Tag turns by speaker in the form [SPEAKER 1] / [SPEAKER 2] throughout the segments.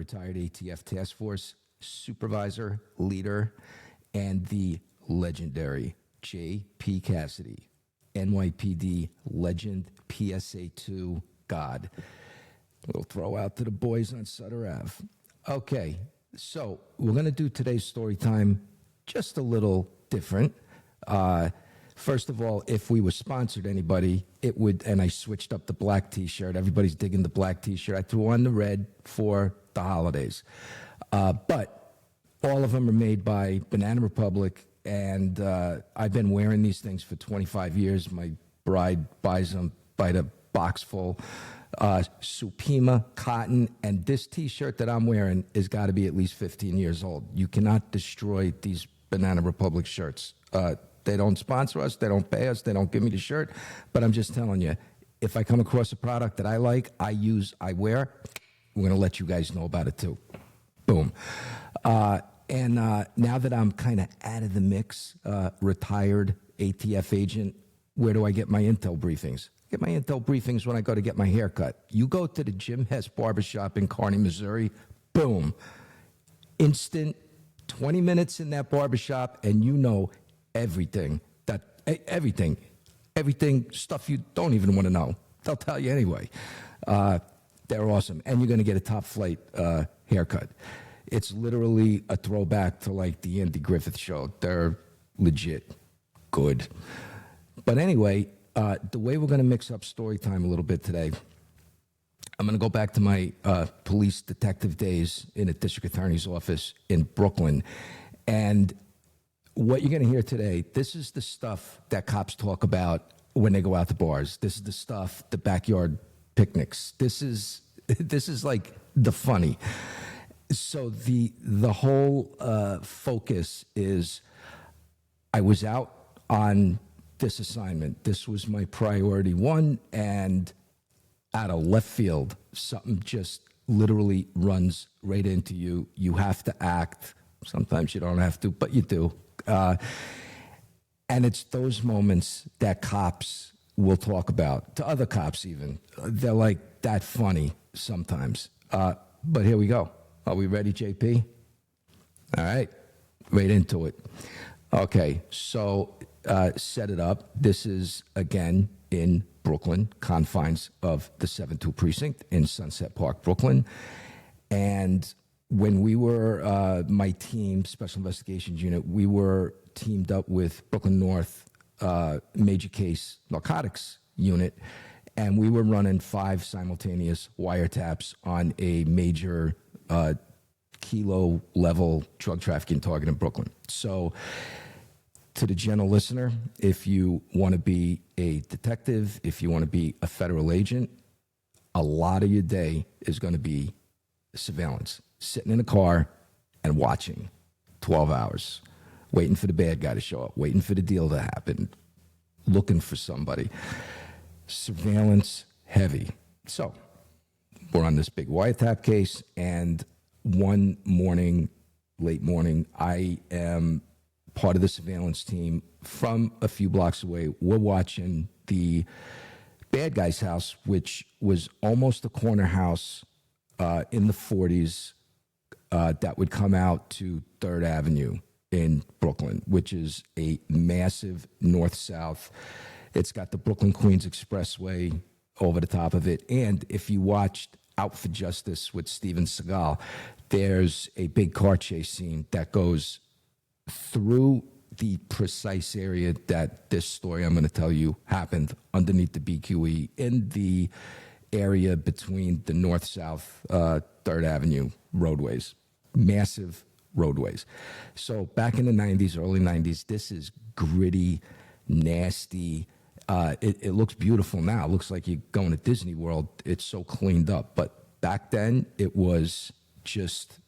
[SPEAKER 1] retired ATF task force supervisor, leader, and the legendary J.P. Cassidy, NYPD legend, PSA 2 God. We'll throw out to the boys on Sutter Ave. Okay, so we're going to do today's story time just a little different. First of all, if we were sponsored anybody, it would, and I switched up the black T-shirt. Everybody's digging the black T-shirt. I threw on the red for the holidays. But all of them are made by Banana Republic, and I've been wearing these things for 25 years. My bride buys them by the box full. Supima cotton, and this T-shirt that I'm wearing has got to be at least 15 years old. You cannot destroy these Banana Republic shirts. They don't sponsor us, they don't pay us, they don't give me the shirt, but I'm just telling you, if I come across a product that I like, I use, I wear, we're going to let you guys know about it too. Boom. And now that I'm kind of out of the mix, retired ATF agent, where do I get my intel briefings? Get my intel briefings when I go to get my hair cut. You go to the Jim Hess Barbershop in Kearney, Missouri, boom. Instant 20 minutes in that barbershop, and you know everything, everything, stuff you don't even want to know. They'll tell you anyway. They're awesome. And you're going to get a top flight haircut. It's literally a throwback to like the Andy Griffith show. They're legit good. But anyway, the way we're going to mix up story time a little bit today, I'm going to go back to my police detective days in a district attorney's office in Brooklyn. And what you're going to hear today, this is the stuff that cops talk about when they go out to bars. This is the stuff, the backyard picnics. This is like the funny. So the whole focus is I was out on this assignment. This was my priority one, and out of left field, something just literally runs right into you. You have to act. Sometimes you don't have to, but you do. And it's those moments that cops will talk about, to other cops even. They're like that funny sometimes. But here we go. Are we ready, JP? All right, right into it. Okay, so set it up. This is, again, in Brooklyn, confines of the 7-2 precinct in Sunset Park, Brooklyn. And when we were, my team, Special Investigations Unit, we were teamed up with Brooklyn North Major Case Narcotics Unit, and we were running 5 simultaneous wiretaps on a major kilo-level drug trafficking target in Brooklyn. So to the general listener, if you want to be a detective, if you want to be a federal agent, a lot of your day is going to be surveillance. Sitting in a car and watching 12 hours, waiting for the bad guy to show up, waiting for the deal to happen, looking for somebody. Surveillance heavy. So we're on this big wiretap case, and one morning, late morning, I am part of the surveillance team from a few blocks away. We're watching the bad guy's house, which was almost a corner house in the 40s that would come out to 3rd Avenue in Brooklyn, which is a massive north-south. It's got the Brooklyn-Queens Expressway over the top of it. And if you watched Out for Justice with Steven Seagal, there's a big car chase scene that goes through the precise area that this story I'm going to tell you happened underneath the BQE in the area between the north-south 3rd Avenue roadways, massive roadways. So back in the 90s, early 90s, this is gritty, nasty. It looks beautiful now. It looks like you're going to Disney World. It's so cleaned up. But back then, it was just,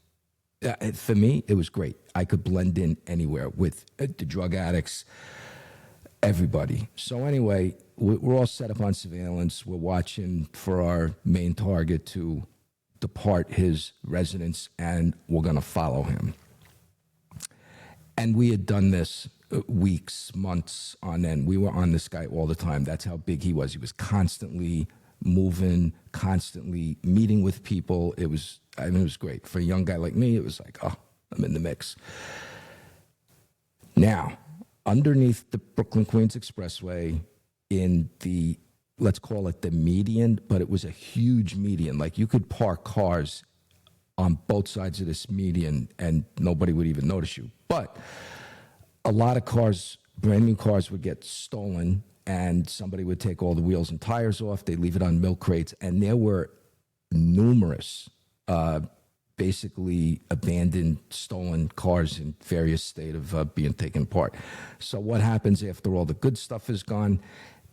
[SPEAKER 1] for me, it was great. I could blend in anywhere with the drug addicts, everybody. So anyway, we're all set up on surveillance. We're watching for our main target to depart his residence, and we're going to follow him. And we had done this weeks, months on end. We were on this guy all the time. That's how big he was. He was constantly moving, constantly meeting with people. It was great. For a young guy like me, it was like, oh, I'm in the mix. Now, underneath the Brooklyn-Queens Expressway in the, let's call it the median, but it was a huge median. Like you could park cars on both sides of this median and nobody would even notice you. But a lot of cars, brand new cars, would get stolen and somebody would take all the wheels and tires off. They'd leave it on milk crates. And there were numerous basically abandoned, stolen cars in various state of being taken apart. So what happens after all the good stuff is gone?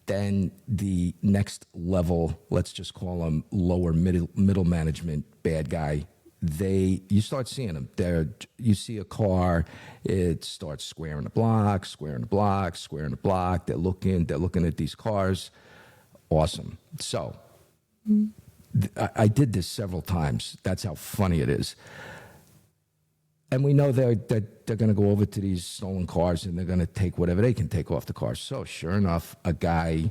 [SPEAKER 1] Then the next level, let's just call them lower middle management bad guy, you start seeing them. You see a car, it starts squaring the block. They're looking at these cars. Awesome. So I did this several times. That's how funny it is. And we know they're going to go over to these stolen cars and they're going to take whatever they can take off the car. So sure enough, a guy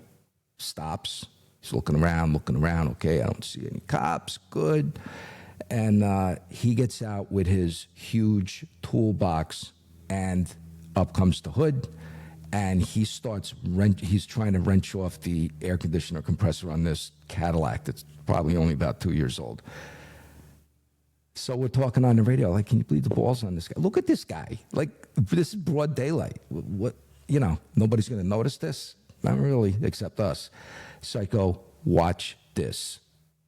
[SPEAKER 1] stops. He's looking around. Okay, I don't see any cops. Good. And he gets out with his huge toolbox, and up comes the hood, and he starts he's trying to wrench off the air conditioner compressor on this Cadillac that's probably only about 2 years old. So we're talking on the radio, like, can you believe the balls on this guy? Look at this guy. Like, this is broad daylight. What, nobody's going to notice this? Not really, except us. So I go, watch this.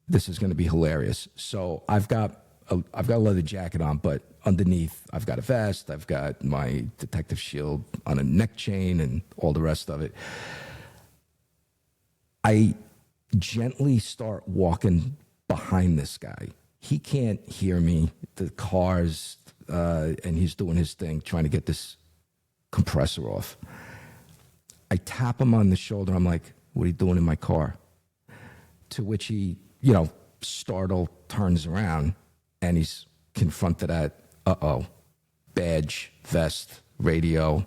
[SPEAKER 1] This is going to be hilarious. So I've got a leather jacket on, but underneath I've got a vest. I've got my detective shield on a neck chain and all the rest of it. I gently start walking behind this guy. He can't hear me. The cars, and he's doing his thing, trying to get this compressor off. I tap him on the shoulder. I'm like, what are you doing in my car? To which he, startled, turns around, and he's confronted at, badge, vest, radio.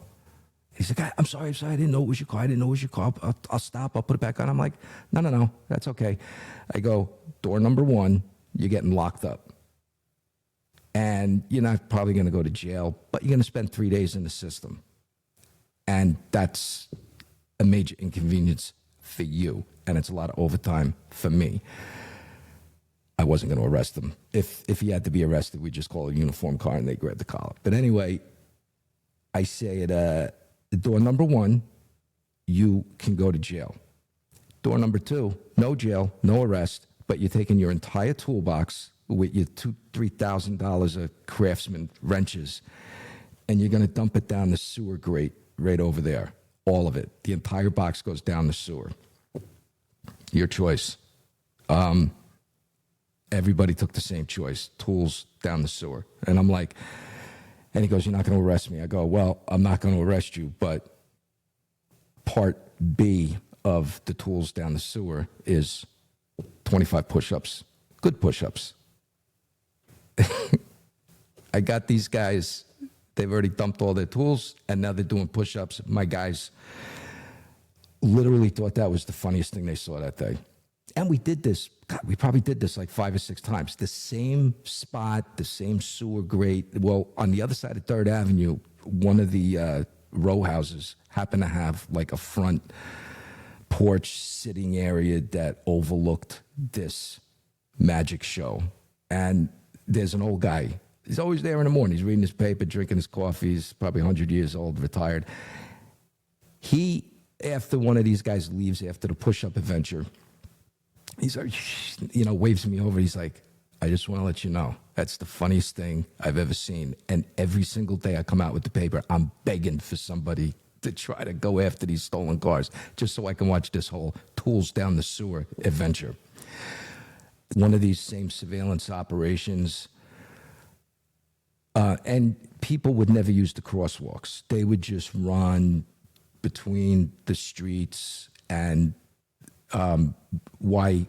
[SPEAKER 1] He's like, I'm sorry, I didn't know it was your car. I'll stop, I'll put it back on. I'm like, no, that's okay. I go, door number 1, you're getting locked up. And you're not probably going to go to jail, but you're going to spend 3 days in the system. And that's a major inconvenience for you, and it's a lot of overtime for me. I wasn't going to arrest him. If he had to be arrested, we'd just call a uniform car and they grab the collar. But anyway, I say at door number 1, you can go to jail. Door number 2, no jail, no arrest, but you're taking your entire toolbox with your $3,000 of Craftsman wrenches, and you're going to dump it down the sewer grate right over there. All of it. The entire box goes down the sewer. Your choice. Everybody took the same choice. Tools down the sewer. And I'm like, and he goes, you're not going to arrest me. I go, well, I'm not going to arrest you, but part B of the tools down the sewer is 25 push-ups. Good push-ups. I got these guys, they've already dumped all their tools, and now they're doing push-ups. My guys literally thought that was the funniest thing they saw that day. And we did this, we probably did this like 5 or 6 times. The same spot, the same sewer grate. Well, on the other side of 3rd Avenue, one of the row houses happened to have like a front porch sitting area that overlooked this magic show. And there's an old guy. He's always there in the morning. He's reading his paper, drinking his coffee. He's probably 100 years old, retired. He, after one of these guys leaves after the push-up adventure, he's like, waves me over. He's like, I just want to let you know, that's the funniest thing I've ever seen. And every single day I come out with the paper, I'm begging for somebody to try to go after these stolen cars just so I can watch this whole tools down the sewer adventure. One of these same surveillance operations, and people would never use the crosswalks. They would just run between the streets, and why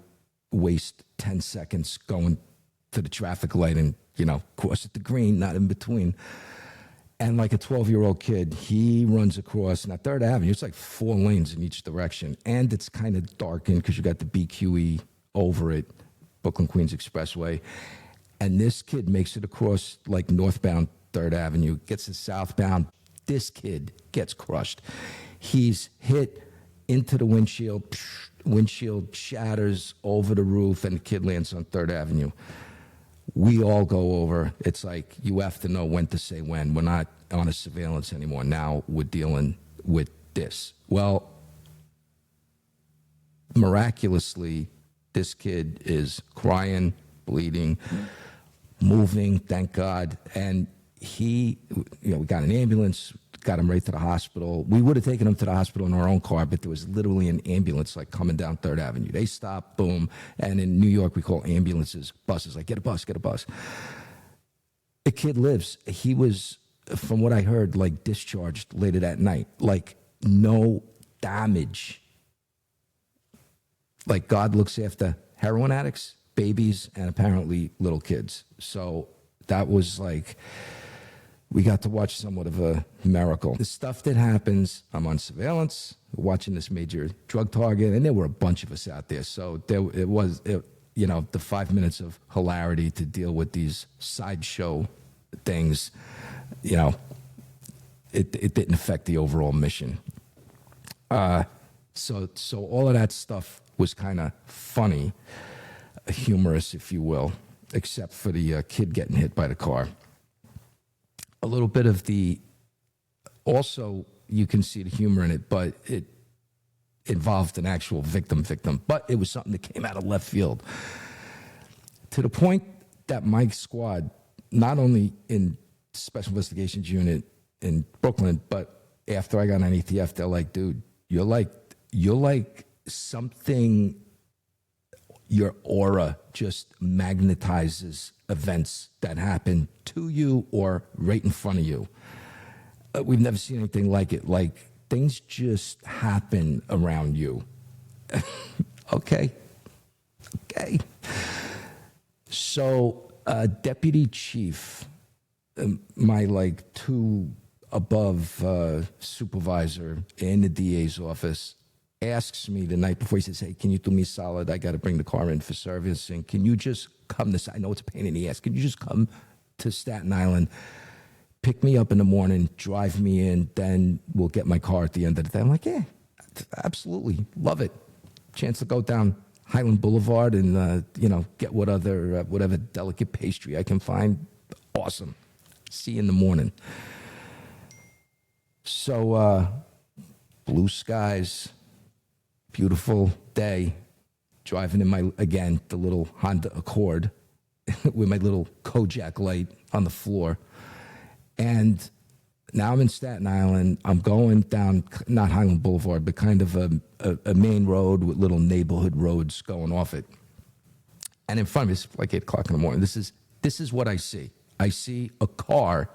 [SPEAKER 1] waste 10 seconds going to the traffic light and, cross at the green, not in between. And like a 12-year-old kid, he runs across, now 3rd Avenue, it's like 4 lanes in each direction. And it's kind of darkened because you got the BQE over it, Brooklyn Queens Expressway. And this kid makes it across like northbound 3rd Avenue, gets to southbound. This kid gets crushed. He's hit into the windshield shatters over the roof, and the kid lands on 3rd Avenue. We all go over. It's like you have to know when to say when. We're not on a surveillance anymore. Now we're dealing with this. Well, miraculously, this kid is crying, bleeding, moving, thank God. And he, we got an ambulance, got him right to the hospital. We would have taken him to the hospital in our own car, but there was literally an ambulance like coming down 3rd Avenue. They stopped, boom. And in New York, we call ambulances buses, like get a bus, get a bus. The kid lives. He was, from what I heard, like discharged later that night, like no damage. Like God looks after heroin addicts, babies, and apparently little kids. So that was like, we got to watch somewhat of a miracle. The stuff that happens, I'm on surveillance, watching this major drug target, and there were a bunch of us out there. So it was, the 5 minutes of hilarity to deal with these sideshow things, it didn't affect the overall mission. So all of that stuff was kind of funny, humorous, if you will, except for the kid getting hit by the car. A little bit of also you can see the humor in it, but it involved an actual victim, but it was something that came out of left field. To the point that my squad, not only in Special Investigations Unit in Brooklyn, but after I got on ATF, they're like, dude, you're like something, your aura just magnetizes events that happen to you or right in front of you. We've never seen anything like it. Like, things just happen around you. Okay. So, Deputy Chief, my 2 above supervisor in the DA's office, asks me the night before. He says, hey, can you do me a solid? I got to bring the car in for service. And can you just come to, I know it's a pain in the ass. Can you just come to Staten Island, pick me up in the morning, drive me in, then we'll get my car at the end of the day. I'm like, yeah, absolutely. Love it. Chance to go down Highland Boulevard and, get whatever delicate pastry I can find. Awesome. See you in the morning. So, blue skies, beautiful day, driving in the little Honda Accord with my little Kojak light on the floor. And now I'm in Staten Island. I'm going down, not Highland Boulevard, but kind of a main road with little neighborhood roads going off it. And in front of me, it's like 8 o'clock in the morning. This is what I see. I see a car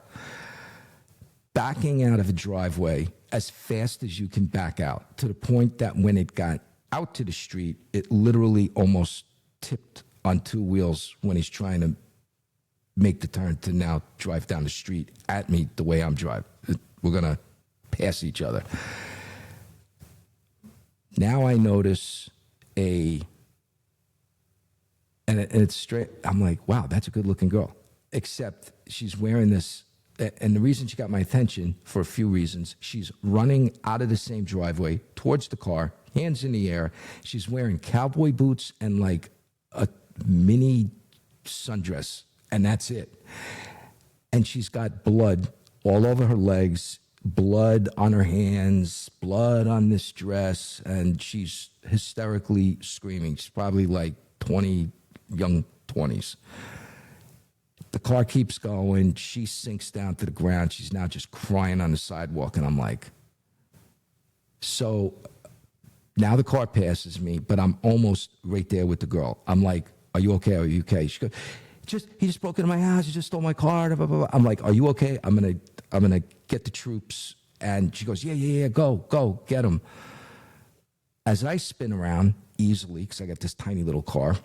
[SPEAKER 1] backing out of a driveway as fast as you can back out, to the point that when it got out to the street, it literally almost tipped on 2 wheels when he's trying to make the turn to now drive down the street at me the way I'm driving. We're going to pass each other. Now I notice and it's straight. I'm like, wow, that's a good looking girl. Except she's wearing this. And the reason she got my attention, for a few reasons, she's running out of the same driveway towards the car, hands in the air. She's wearing cowboy boots and like a mini sundress, and that's it. And she's got blood all over her legs, blood on her hands, blood on this dress, and she's hysterically screaming. She's probably like 20, young 20s. The car keeps going. She sinks down to the ground. She's now just crying on the sidewalk. And I'm like, so now the car passes me, but I'm almost right there with the girl. I'm like, are you okay? Are you okay? She goes, he just broke into my house. He just stole my car. Blah, blah, blah. I'm like, are you okay? I'm gonna get the troops. And she goes, yeah, go, get him. As I spin around easily, because I got this tiny little car,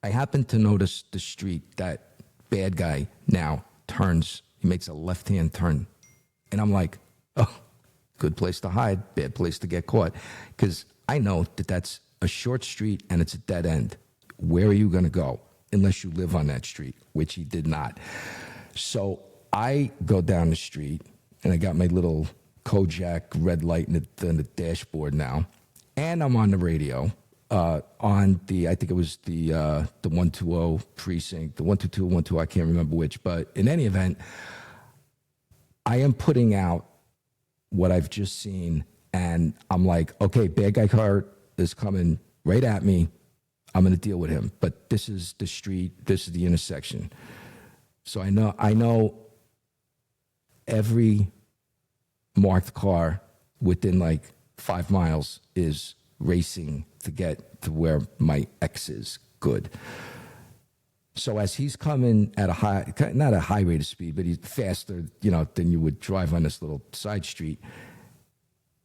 [SPEAKER 1] I happen to notice the street that bad guy now turns He makes a left-hand turn. And I'm like, oh, good place to hide, bad place to get caught. Because I know that that's a short street and it's a dead end. Where are you going to go? Unless you live on that street, which he did not. So I go down the street, and I got my little Kojak red light in the dashboard now, and I'm on the radio on the, I think it was the 120 precinct, the 122, 120, I can't remember which, but in any event, I am putting out what I've just seen, and I'm like, okay, bad guy car is coming right at me. I'm going to deal with him, but this is the street, this is the intersection. So I know every marked car within like 5 miles is racing to get to where my ex is. Good. So as he's coming at a high, not a high rate of speed, but he's faster, than you would drive on this little side street,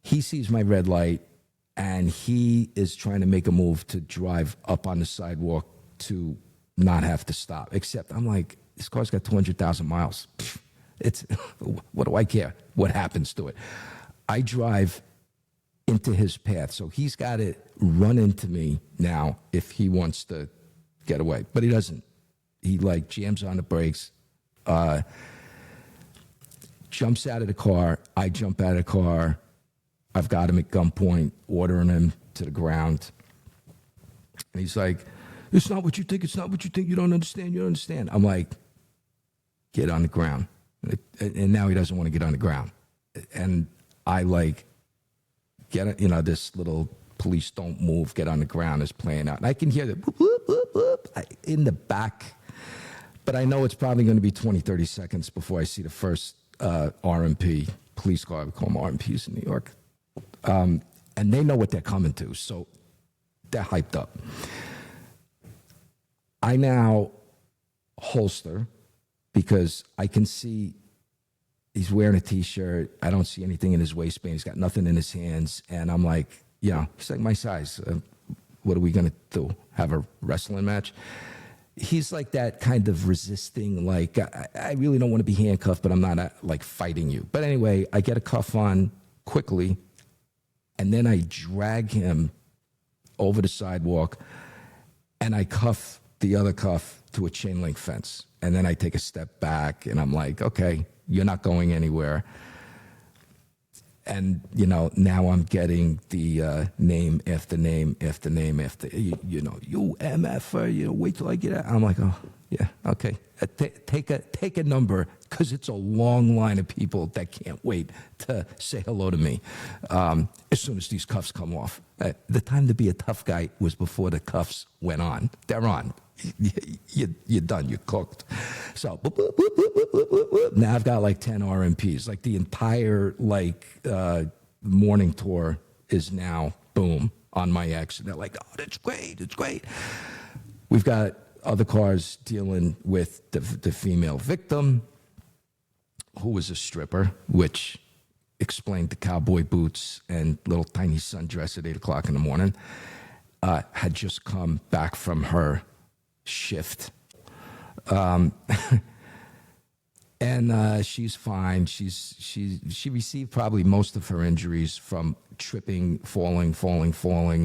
[SPEAKER 1] he sees my red light, and he is trying to make a move to drive up on the sidewalk to not have to stop. Except I'm like, this car's got 200,000 miles. It's, what do I care what happens to it? I drive into his path, so he's got to run into me now if he wants to get away. But he doesn't. He like jams on the brakes, jumps out of the car. I jump out of the car. I've got him at gunpoint, ordering him to the ground. And he's like, it's not what you think. It's not what you think. You don't understand. You don't understand. I'm like, get on the ground. And now he doesn't want to get on the ground. And I like, this little police don't move, get on the ground is playing out. And I can hear the whoop, whoop, whoop, whoop in the back. But I know it's probably going to be 20, 30 seconds before I see the first RMP, police car. We call them RMPs in New York. And they know what they're coming to, so they're hyped up. I now holster because I can see he's wearing a T-shirt. I don't see anything in his waistband. He's got nothing in his hands. And I'm like, he's like my size. What are we going to do? Have a wrestling match? He's like that kind of resisting, like, I really don't want to be handcuffed, but I'm not like fighting you. But anyway, I get a cuff on quickly. And then I drag him over the sidewalk, and I cuff the other cuff to a chain link fence. And then I take a step back, and I'm like, okay, you're not going anywhere. And, now I'm getting the name after name after name after, you MF, wait till I get out. I'm like, oh, yeah, okay. Take a number, because it's a long line of people that can't wait to say hello to me as soon as these cuffs come off. The time to be a tough guy was before the cuffs went on. They're on. You're done. You're cooked. So now I've got like 10 RMPs. Like the entire morning tour is now, boom, on my ex. And they're like, oh, that's great. It's great. We've got other cars dealing with the female victim, who was a stripper, which explained the cowboy boots and little tiny sundress at 8 o'clock in the morning, had just come back from her shift. And she's fine. She received probably most of her injuries from tripping, falling,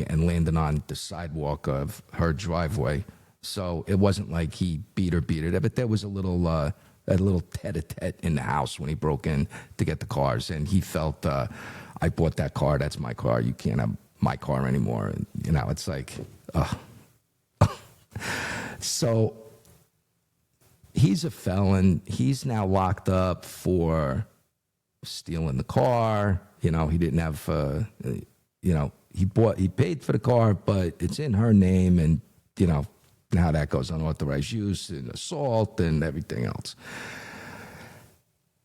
[SPEAKER 1] and landing on the sidewalk of her driveway. So it wasn't like he beat her, but there was a little tete-a-tete in the house when he broke in to get the cars, and he felt, I bought that car, that's my car, you can't have my car anymore. And, it's like, So he's a felon. He's now locked up for stealing the car. He didn't have, he paid for the car, but it's in her name, and, how that goes, unauthorized use and assault and everything else.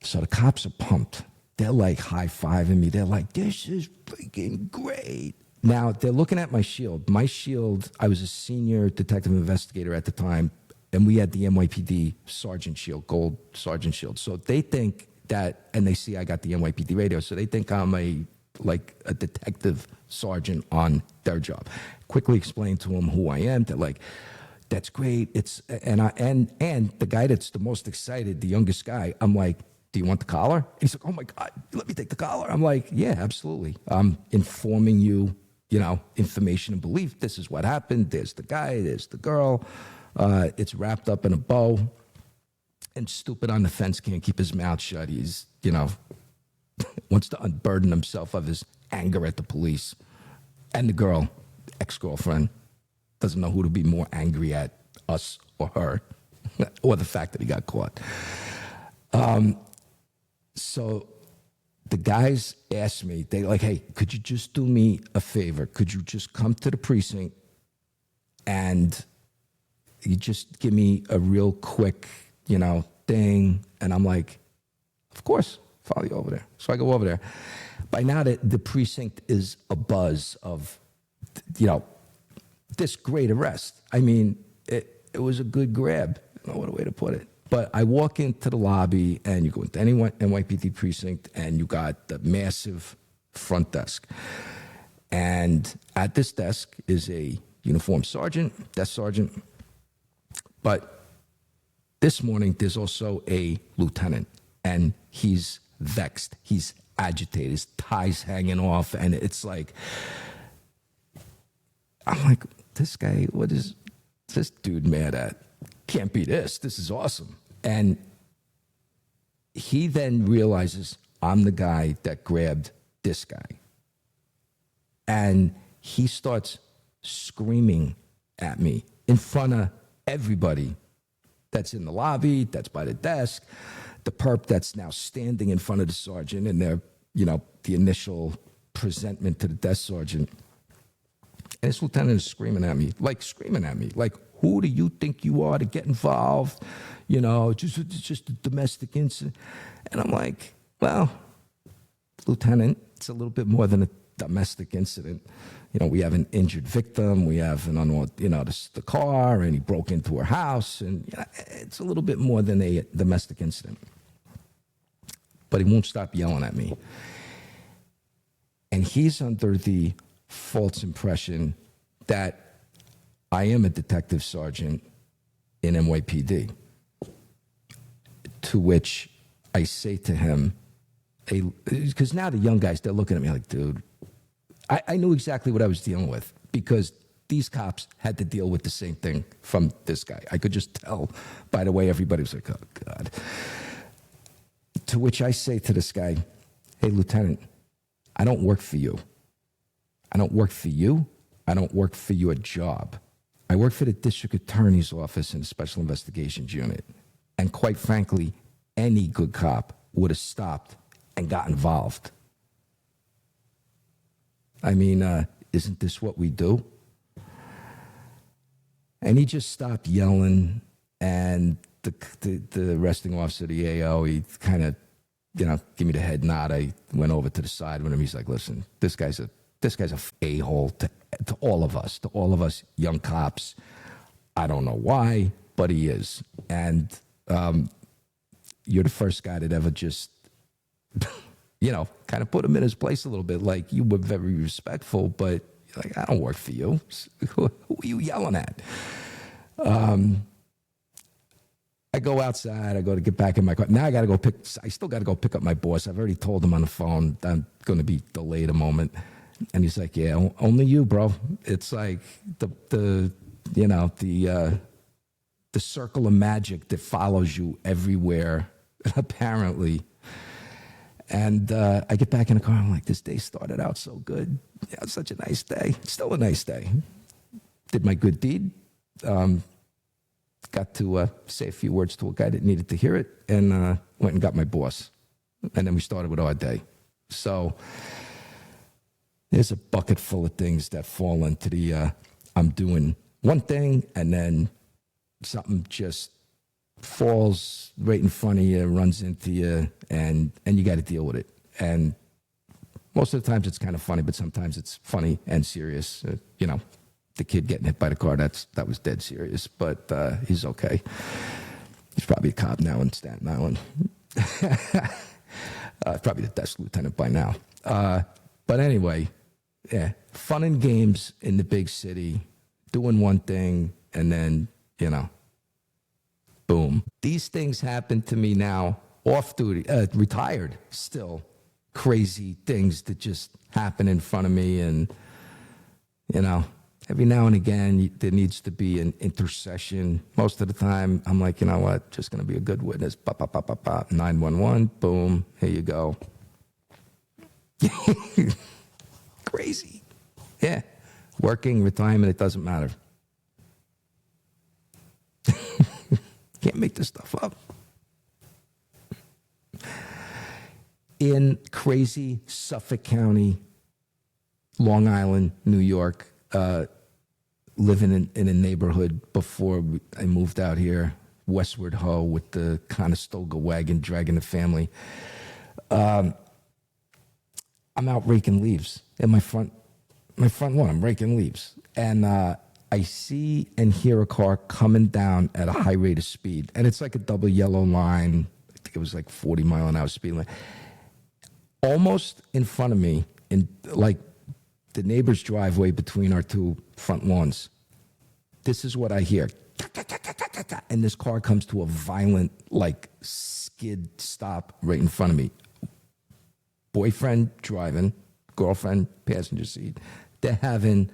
[SPEAKER 1] So the cops are pumped. They're like high-fiving me. They're like, this is freaking great. Now, they're looking at my shield. My shield, I was a senior detective investigator at the time, and we had the NYPD sergeant shield, gold sergeant shield. So they think that, and they see I got the NYPD radio, so they think I'm a detective sergeant on their job. Quickly explain to them who I am. They're like, that's great. And the guy that's the most excited, the youngest guy, I'm like, do you want the collar? And he's like, oh my God, let me take the collar. I'm like, yeah, absolutely. I'm informing you, information and belief. This is what happened. There's the guy, there's the girl. It's wrapped up in a bow. And stupid on the fence can't keep his mouth shut. He's, wants to unburden himself of his anger at the police. And the girl, ex-girlfriend, doesn't know who to be more angry at, us or her, or the fact that he got caught. So the guys asked me, they like, hey, could you just do me a favor? Could you just come to the precinct and you just give me a real quick, thing? And I'm like, of course, follow you over there. So I go over there. By now, the precinct is abuzz of, this great arrest. I mean, it was a good grab. I don't know what a way to put it. But I walk into the lobby, and you go into any NYPD precinct, and you got the massive front desk. And at this desk is a uniformed sergeant, desk sergeant. But this morning, there's also a lieutenant, and he's vexed. He's agitated. His tie's hanging off, and it's like, I'm like, this guy, what is this dude mad at? Can't be this. This is awesome. And he then realizes I'm the guy that grabbed this guy. And he starts screaming at me in front of everybody that's in the lobby, that's by the desk, the perp that's now standing in front of the sergeant and their, the initial presentment to the desk sergeant. And this lieutenant is screaming at me, like, who do you think you are to get involved? Just a domestic incident. And I'm like, well, Lieutenant, it's a little bit more than a domestic incident. We have an injured victim. We have an unwanted, the car, and he broke into her house. And it's a little bit more than a domestic incident. But he won't stop yelling at me. And he's under the false impression that I am a detective sergeant in NYPD. To which I say to him, because now the young guys, they're looking at me like, dude, I knew exactly what I was dealing with because these cops had to deal with the same thing from this guy. I could just tell by the way everybody was like, oh, God. To which I say to this guy, hey, Lieutenant, I don't work for you. I don't work for you. I don't work for your job. I work for the district attorney's office in the Special Investigations Unit. And quite frankly, any good cop would have stopped and got involved. I mean, isn't this what we do? And he just stopped yelling, and the arresting officer, the AO, he kind of, give me the head nod. I went over to the side with him. He's like, listen, this guy's a a-hole to all of us young cops. I don't know why, but he is. And you're the first guy that ever just, kind of put him in his place a little bit. Like, you were very respectful, but like, I don't work for you. Who are you yelling at? I go outside. I go to get back in my car. Now I still got to go pick up my boss. I've already told him on the phone I'm going to be delayed a moment. And he's like, yeah, only you, bro. It's like the circle of magic that follows you everywhere, apparently. And I get back in the car. I'm like, this day started out so good. Yeah, it's such a nice day. It's still a nice day. Did my good deed. Got to say a few words to a guy that needed to hear it, and went and got my boss. And then we started with our day. So there's a bucket full of things that fall into the I'm doing one thing, and then something just falls right in front of you, runs into you, and you got to deal with it. And most of the times it's kind of funny, but sometimes it's funny and serious. The kid getting hit by the car, that was dead serious, but he's okay. He's probably a cop now in Staten Island. Probably the desk lieutenant by now. But anyway, yeah, fun and games in the big city, doing one thing, and then, boom. These things happen to me now off duty, retired still. Crazy things that just happen in front of me. And, every now and again, there needs to be an intercession. Most of the time, I'm like, you know what? Just going to be a good witness. 911, boom, here you go. Crazy. Yeah. Working, retirement, it doesn't matter. Can't make this stuff up. In crazy Suffolk County, Long Island, New York, living in a neighborhood before I moved out here, Westward Ho, with the Conestoga wagon dragging the family. I'm out raking leaves in my front lawn. I'm raking leaves, and I see and hear a car coming down at a high rate of speed, and it's like a double yellow line. I think it was like 40-mile-an-hour speed line, almost in front of me, in like the neighbor's driveway between our two front lawns. This is what I hear. And this car comes to a violent, like, skid stop right in front of me. Boyfriend driving, girlfriend passenger seat. They're having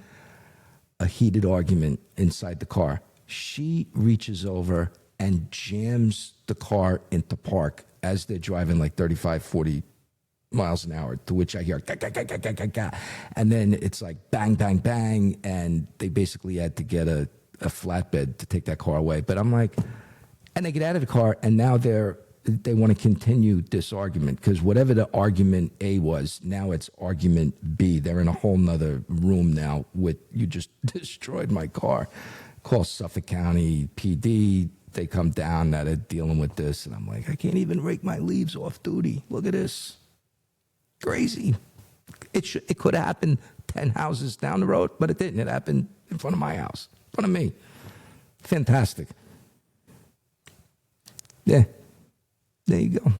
[SPEAKER 1] a heated argument inside the car. She reaches over and jams the car into park as they're driving like 35, 40 miles an hour, to which I hear, ga, ga, ga, ga, ga, ga, ga. And then it's like bang, bang, bang. And they basically had to get a flatbed to take that car away. But I'm like, and they get out of the car, and now they want to continue this argument, because whatever the argument A was, now it's argument B. They're in a whole nother room now with, you just destroyed my car. Call Suffolk County PD. They come down, now they're dealing with this. And I'm like, I can't even rake my leaves off duty. Look at this. Crazy. It could have happened 10 houses down the road, but it didn't. It happened in front of my house, in front of me. Fantastic. Yeah. There you go.